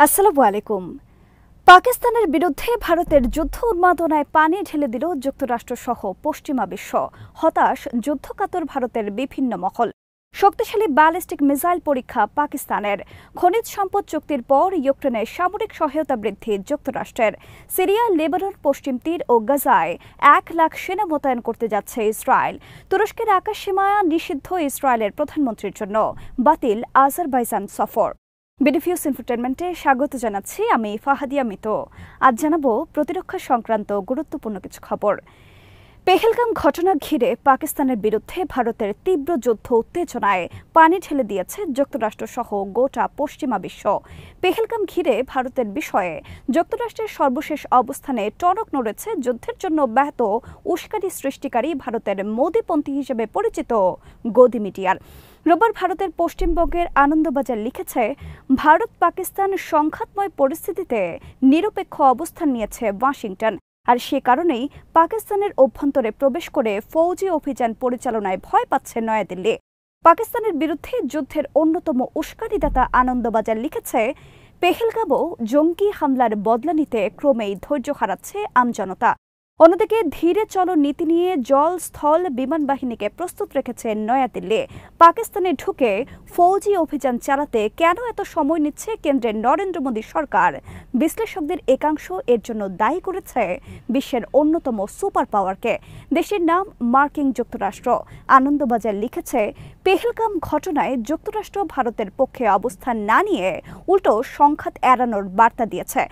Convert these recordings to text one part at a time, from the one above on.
আসসালামু আলাইকুম। পাকিস্তানের বিরুদ্ধে ভারতের যুদ্ধ উন্মাদনায় পানি ঢেলে দিল যুক্তরাষ্ট্রসহ পশ্চিমা বিশ্ব। হতাশ যুদ্ধকাতর ভারতের বিভিন্ন মহল। শক্তিশালী ব্যালিস্টিক মিসাইল পরীক্ষা পাকিস্তানের। খনিজ সম্পদ চুক্তির পর ইউক্রেনে সামরিক সহায়তা বৃদ্ধি যুক্তরাষ্ট্রের। সিরিয়া, লেবানন, পশ্চিম তীর ও গাজায় 1 লাখ সেনা মোতায়েন করতে যাচ্ছে ইসরায়েল। তুরস্কের আকাশসীমায় নিষিদ্ধ ইসরায়েলের প্রধানমন্ত্রীর জন্য বাতিল আজারবাইজান সফর। বিডিফিউজ ইনফোটেনমেন্টে স্বাগত জানাচ্ছি আমি ফাহাদিয়া মিতো। আজ জানাবো প্রতিরক্ষা সংক্রান্ত গুরুত্বপূর্ণ কিছু খবর। পেহেলগাম ঘটনা ঘিরে পাকিস্তানের বিরুদ্ধে ভারতের তীব্র যুদ্ধ উত্তেজনায় পানি ঢেলে দিয়েছে যুক্তরাষ্ট্রসহ গোটা পশ্চিমা বিশ্ব। পেহেলগাম ঘিরে ভারতের বিষয়ে যুক্তরাষ্ট্রের সর্বশেষ অবস্থানে টনক নড়েছে যুদ্ধের জন্য ব্যাহত উস্কানি সৃষ্টিকারী ভারতের মোদিপন্থী হিসেবে পরিচিত গদি মিডিয়ার। রোববার ভারতের পশ্চিমবঙ্গের আনন্দবাজার লিখেছে, ভারত পাকিস্তান সংঘাতময় পরিস্থিতিতে নিরপেক্ষ অবস্থান নিয়েছে ওয়াশিংটন, আর সে কারণেই পাকিস্তানের অভ্যন্তরে প্রবেশ করে ফৌজি অভিযান পরিচালনায় ভয় পাচ্ছে নয়াদিল্লি। পাকিস্তানের বিরুদ্ধে যুদ্ধের অন্যতম উস্কানিদাতা আনন্দবাজার লিখেছে, পেহেলগামও জঙ্গি হামলার বদলা নিতে ক্রমেই ধৈর্য হারাচ্ছে আমজনতা। অন্যদিকে ধীরে চলো নীতি নিয়ে জল, স্থল, বিমান বাহিনীকে প্রস্তুত রেখেছে নয়াদিল্লি। পাকিস্তানে ঢুকে ফৌজি অভিযান চালাতে কেন এত সময় নিচ্ছে কেন্দ্রের নরেন্দ্র মোদী সরকার? বিশ্লেষকদের একাংশ এর জন্য দায়ী করেছে বিশ্বের অন্যতম সুপার পাওয়ারকে, দেশের নাম মার্কিন যুক্তরাষ্ট্র। আনন্দবাজার লিখেছে, পেহেলগাম ঘটনায় যুক্তরাষ্ট্র ভারতের পক্ষে অবস্থান না নিয়ে উল্টো সংঘাত এড়ানোর বার্তা দিয়েছে।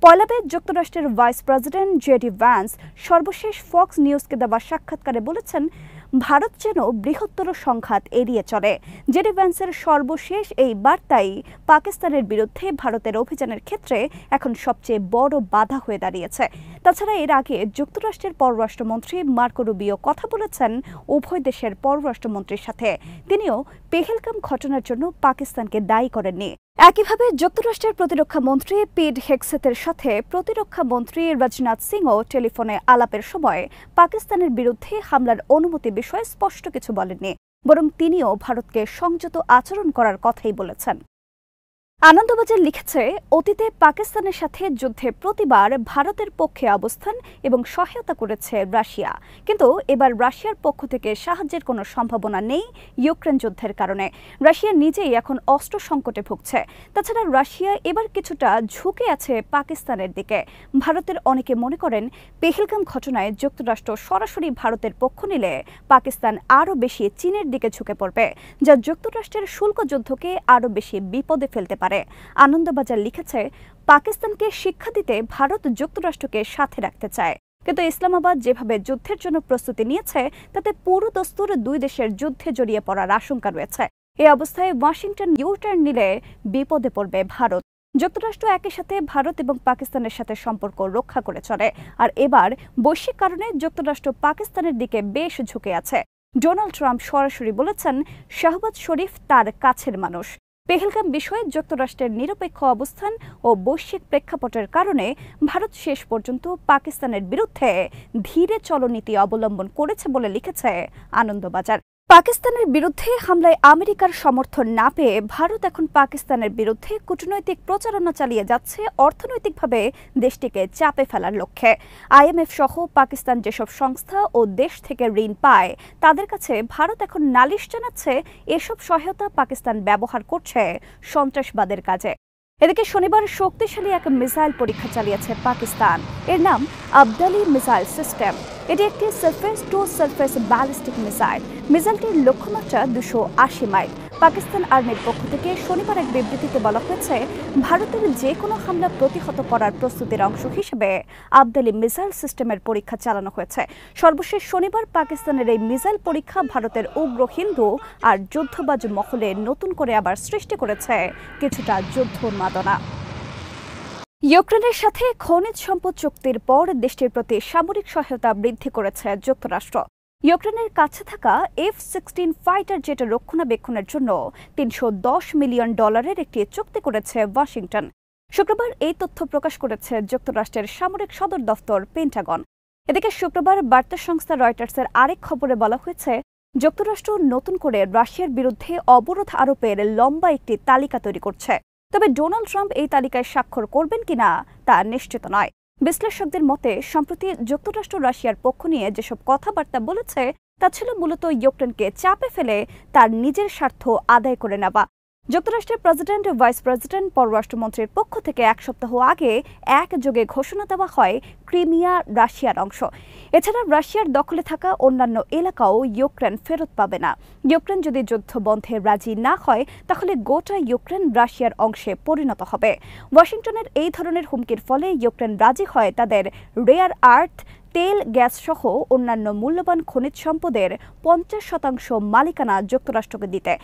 পয়লা যুক্তরাষ্ট্রের ভাইস প্রেসিডেন্ট জেডি ভ্যান্স সর্বশেষ ফক্স নিউজকে দেওয়া সাক্ষাৎকারে বলেছেন, ভারত যেন বৃহত্তর সংঘাত এড়িয়ে চলে। জেডি ভ্যান্সের সর্বশেষ এই বার্তাই পাকিস্তানের বিরুদ্ধে ভারতের অভিযানের ক্ষেত্রে এখন সবচেয়ে বড় বাধা হয়ে দাঁড়িয়েছে। তাছাড়া এর আগে যুক্তরাষ্ট্রের পররাষ্ট্রমন্ত্রী মার্কো রুবিও কথা বলেছেন উভয় দেশের পররাষ্ট্রমন্ত্রীর সাথে। তিনিও পেহেলগাম ঘটনার জন্য পাকিস্তানকে দায়ী করেননি। একইভাবে যুক্তরাষ্ট্রের প্রতিরক্ষা মন্ত্রী পিট হেগসেথের সাথে প্রতিরক্ষা মন্ত্রী রাজনাথ সিংও টেলিফোনে আলাপের সময় পাকিস্তানের বিরুদ্ধে হামলার অনুমতি বিষয়ে স্পষ্ট কিছু বলেননি, বরং তিনিও ভারতকে সংযত আচরণ করার কথাই বলেছেন। আনন্দবাজার লিখেছে, অতীতে পাকিস্তানের সাথে যুদ্ধে প্রতিবার ভারতের পক্ষে অবস্থান এবং সহায়তা করেছে রাশিয়া, কিন্তু এবার রাশিয়ার পক্ষ থেকে সাহায্যের কোনো সম্ভাবনা নেই ইউক্রেন যুদ্ধের কারণে। রাশিয়া নিজেই এখন অস্ত্র সংকটে ভুগছে। তাছাড়া রাশিয়া এবার কিছুটা ঝুঁকে আছে পাকিস্তানের দিকে। ভারতের অনেকে মনে করেন, পেহেলগাম ঘটনায় যুক্তরাষ্ট্র সরাসরি ভারতের পক্ষ নিলে পাকিস্তান আরও বেশি চীনের দিকে ঝুঁকে পড়বে, যা যুক্তরাষ্ট্রের শুল্ক যুদ্ধকে আরও বেশি বিপদে ফেলতে পারে। আনন্দবাজার লিখেছে, পাকিস্তানকে শিক্ষা দিতে ভারত যুক্তরাষ্ট্রকে সাথে রাখতে চায়, কিন্তু ইসলামাবাদ যেভাবে যুদ্ধের জন্য প্রস্তুতি নিয়েছে তাতে পুরো দস্তুর দুই দেশের যুদ্ধে জড়িয়ে পড়ার আশঙ্কা রয়েছে। এই অবস্থায় ওয়াশিংটন ইউটার্ন নিলে বিপদে পড়বে ভারত। যুক্তরাষ্ট্র একই সাথে ভারত এবং পাকিস্তানের সাথে সম্পর্ক রক্ষা করে চলে, আর এবার বৈশ্বিক কারণে যুক্তরাষ্ট্র পাকিস্তানের দিকে বেশ ঝুঁকে আছে। ডোনাল্ড ট্রাম্প সরাসরি বলেছেন, শাহবাজ শরীফ তার কাছের মানুষ। পেহেলগাম বিষয়ে যুক্তরাষ্ট্রের নিরপেক্ষ অবস্থান ও বৈশ্বিক প্রেক্ষাপটের কারণে ভারত শেষ পর্যন্ত পাকিস্তানের বিরুদ্ধে ধীরে চলনীতি অবলম্বন করেছে বলে লিখেছে আনন্দবাজার। পাকিস্তানের বিরুদ্ধে হামলায় আমেরিকার সমর্থন না পেয়ে ভারত এখন পাকিস্তানের বিরুদ্ধে কূটনৈতিক প্রচারণা চালিয়ে যাচ্ছে অর্থনৈতিকভাবে দেশটিকে চাপে ফেলার লক্ষ্যে। আইএমএফ সহ পাকিস্তান যেসব সংস্থা ও দেশ থেকে ঋণ পায় তাদের কাছে ভারত এখন নালিশ জানাচ্ছে এসব সহায়তা পাকিস্তান ব্যবহার করছে সন্ত্রাসবাদের কাজে। এদিকে শনিবার শক্তিশালী এক মিসাইল পরীক্ষা চালিয়েছে পাকিস্তান। এর নাম আবদালি মিসাইল সিস্টেম। এটি একটি surface to surface ballistic missile. মিসাইলটির লক্ষ্যমাত্রা 280 মাইল। পাকিস্তান আর্মির পক্ষ থেকে শনিবার এক বিবৃতিতে বলা হয়েছে, ভারতের যে কোনো হামলা প্রতিহত করার প্রস্তুতির অংশ হিসেবে আবদালি মিসাইল সিস্টেমের পরীক্ষা চালানো হয়েছে। সর্বশেষ শনিবার পাকিস্তানের এই মিসাইল পরীক্ষা ভারতের উগ্র হিন্দু আর যুদ্ধবাজ মহলে নতুন করে আবার সৃষ্টি করেছে কিছুটা যুদ্ধ উন্মাদনা। ইউক্রেনের সাথে খনিজ সম্পদ চুক্তির পর দেশটির প্রতি সামরিক সহায়তা বৃদ্ধি করেছে যুক্তরাষ্ট্র। ইউক্রেনের কাছে থাকা F-16 ফাইটার জেট রক্ষণাবেক্ষণের জন্য $310 মিলিয়ন একটি চুক্তি করেছে ওয়াশিংটন। শুক্রবার এই তথ্য প্রকাশ করেছে যুক্তরাষ্ট্রের সামরিক সদর দফতর পেন্টাগন। এদিকে শুক্রবার বার্তা সংস্থা রয়টার্সের আরেক খবরে বলা হয়েছে, যুক্তরাষ্ট্র নতুন করে রাশিয়ার বিরুদ্ধে অবরোধ আরোপের লম্বা একটি তালিকা তৈরি করছে। তবে ডোনাল্ড ট্রাম্প এই তালিকায় স্বাক্ষর করবেন কিনা তা নিশ্চিত নয়। বিশ্লেষকদের মতে সম্প্রতি যুক্তরাষ্ট্র রাশিয়ার পক্ষ নিয়ে যেসব কথাবার্তা বলেছে তা ছিল মূলত ইউক্রেনকে চাপে ফেলে তার নিজের স্বার্থ আদায় করে নেওয়া। যুক্তরাষ্ট্রের প্রেসিডেন্ট ও ভাইস প্রেসিডেন্ট পররাষ্ট্রমন্ত্রীর পক্ষ থেকে এক সপ্তাহ আগে একযোগে ঘোষণা দেওয়া হয় ক্রিমিয়া রাশিয়ার অংশ। এছাড়া রাশিয়ার দখলে থাকা অন্যান্য এলাকাও ইউক্রেন ফেরত পাবে না। ইউক্রেন যদি যুদ্ধ বন্ধে রাজি না হয় তাহলে গোটা ইউক্রেন রাশিয়ার অংশে পরিণত হবে। ওয়াশিংটনের এই ধরনের হুমকির ফলে ইউক্রেন রাজি হয় তাদের রেয়ার আর্থ, তেল, গ্যাস সহ অন্যান্য মূল্যবান খনিজ সম্পদের 50% মালিকানা যুক্তরাষ্ট্রকে দিতে।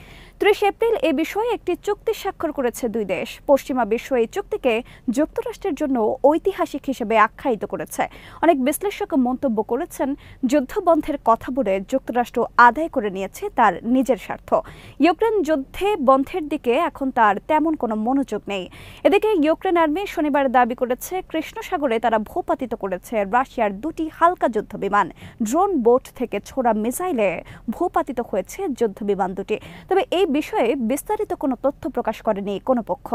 30 এপ্রিল এ বিষয়ে একটি চুক্তি স্বাক্ষর করেছে দুই দেশ। পশ্চিমা বিশ্ব এই চুক্তিকে যুক্তরাষ্ট্রের জন্য ঐতিহাসিক হিসেবে আখ্যায়িত করেছে। অনেক বিশ্লেষক মন্তব্য করেছেন, যুদ্ধবন্ধের কথা বলে যুক্তরাষ্ট্র আদায় করে নিয়েছে তার নিজের স্বার্থ। ইউক্রেন যুদ্ধে বন্ধের দিকে এখন তার তেমন কোনো মনোযোগ নেই। এদিকে ইউক্রেন আর্মি শনিবার দাবি করেছে কৃষ্ণ সাগরে তারা ভূপাতিত করেছে রাশিয়ার দুটি হালকা যুদ্ধবিমান। ড্রোন বোট থেকে ছোড়া মিসাইলে ভূপাতিত হয়েছে যুদ্ধবিমান দুটি। তবে এই বিষয়ে বিস্তারিত কোনো তথ্য প্রকাশ করেনি কোনো পক্ষ।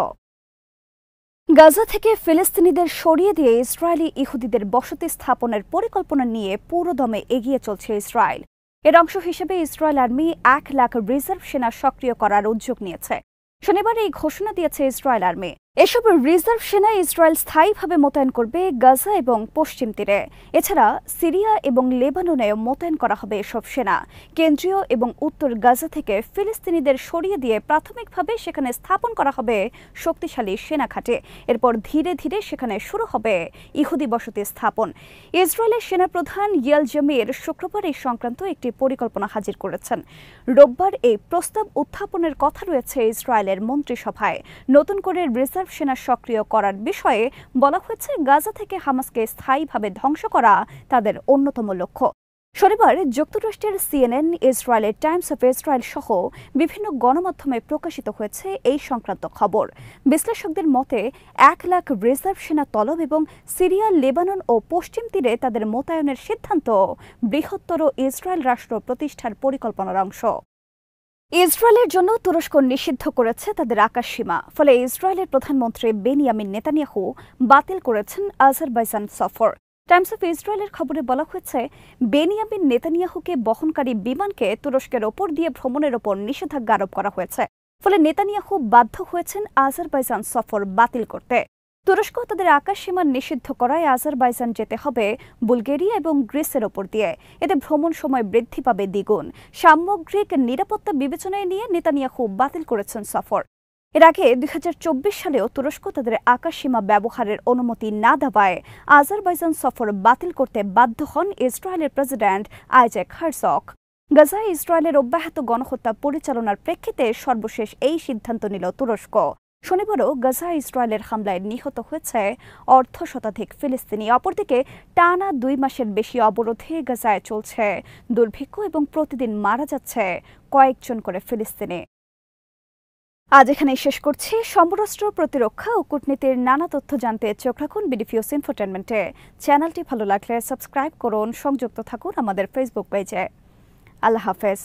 গাজা থেকে ফিলিস্তিনিদের সরিয়ে দিয়ে ইসরায়েলি ইহুদিদের বসতি স্থাপনের পরিকল্পনা নিয়ে পুরোদমে এগিয়ে চলছে ইসরায়েল। এর অংশ হিসেবে ইসরায়েল আর্মি 1 লাখ রিজার্ভ সেনা সক্রিয় করার উদ্যোগ নিয়েছে। শনিবার এই ঘোষণা দিয়েছে ইসরায়েল আর্মি। এসব রিজার্ভ সেনা ইসরায়েল স্থায়ীভাবে মোতায়েন করবে গাজা এবং পশ্চিম তীরে। এছাড়া সিরিয়া এবং লেবাননেও মোতায়েন করা হবে এসব সেনা। কেন্দ্রীয় এবং উত্তর গাজা থেকে ফিলিস্তিনিদের সরিয়ে দিয়ে প্রাথমিকভাবে সেখানে স্থাপন করা হবে শক্তিশালী সেনা ঘাঁটি। এরপর ধীরে ধীরে সেখানে শুরু হবে ইহুদি বসতি স্থাপন। ইসরায়েলের সেনাপ্রধান ইয়াল জামির শুক্রবার এই সংক্রান্ত একটি পরিকল্পনা হাজির করেছেন। রোববার এই প্রস্তাব উত্থাপনের কথা রয়েছে ইসরায়েলের মন্ত্রিসভায়। নতুন করে রিজার্ভ সেনা সক্রিয় করার বিষয়ে বলা হয়েছে, গাজা থেকে হামাসকে স্থায়ীভাবে ধ্বংস করা তাদের অন্যতম লক্ষ্য। শনিবার যুক্তরাষ্ট্রের CNN, ইসরায়েলের টাইমস অফ ইসরায়েল সহ বিভিন্ন গণমাধ্যমে প্রকাশিত হয়েছে এই সংক্রান্ত খবর। বিশ্লেষকদের মতে 1 লাখ রিজার্ভ সেনা তলব এবং সিরিয়া, লেবানন ও পশ্চিম তীরে তাদের মোতায়েনের সিদ্ধান্ত বৃহত্তর ইসরায়েল রাষ্ট্র প্রতিষ্ঠার পরিকল্পনার অংশ। ইসরায়েলের জন্য তুরস্ক নিষিদ্ধ করেছে তাদের আকাশসীমা। ফলে ইসরায়েলের প্রধানমন্ত্রী বেনিয়ামিন নেতানিয়াহু বাতিল করেছেন আজারবাইজান সফর। টাইমস অফ ইসরায়েলের খবরে বলা হয়েছে, বেনিয়ামিন নেতানিয়াহুকে বহনকারী বিমানকে তুরস্কের ওপর দিয়ে ভ্রমণের ওপর নিষেধাজ্ঞা আরোপ করা হয়েছে। ফলে নেতানিয়াহু বাধ্য হয়েছেন আজারবাইজান সফর বাতিল করতে। তুরস্ক তাদের আকাশসীমা নিষিদ্ধ করায় আজারবাইজান যেতে হবে বুলগেরিয়া এবং গ্রিসের ওপর দিয়ে। এতে ভ্রমণ সময় বৃদ্ধি পাবে দ্বিগুণ। সামগ্রিক নিরাপত্তা বিবেচনায় নিয়ে নেতানিয়াহু বাতিল করেছেন সফর। এর আগে 2024 সালেও তুরস্ক তাদের আকাশসীমা ব্যবহারের অনুমতি না দেওয়ায় আজারবাইজান সফর বাতিল করতে বাধ্য হন ইসরায়েলের প্রেসিডেন্ট আইজ্যাক হারজগ। গাজায় ইসরায়েলের অব্যাহত গণহত্যা পরিচালনার প্রেক্ষিতে সর্বশেষ এই সিদ্ধান্ত নিল তুরস্ক। শনিবারও গাজা ইসরায়েলের হামলায় নিহত হয়েছে 1/2 শতাধিক ফিলিস্তিনি। অপরদিকে টানা 2 মাসের বেশি অবরোধে গাজায় চলছে দুর্ভিক্ষ এবং প্রতিদিন মারা যাচ্ছে কয়েকজন করে ফিলিস্তিনি। আজ এখানেই শেষ করছি। সমরাষ্ট্র, প্রতিরক্ষা ও কূটনীতির নানা তথ্য জানতে চোখ রাখুন বিডিফিউজ ইনফোটেনমেন্টে। চ্যানেলটি ভালো লাগলে সাবস্ক্রাইব করুন, সংযুক্ত থাকুন আমাদের ফেসবুক পেজে। আল্লাহ হাফেজ।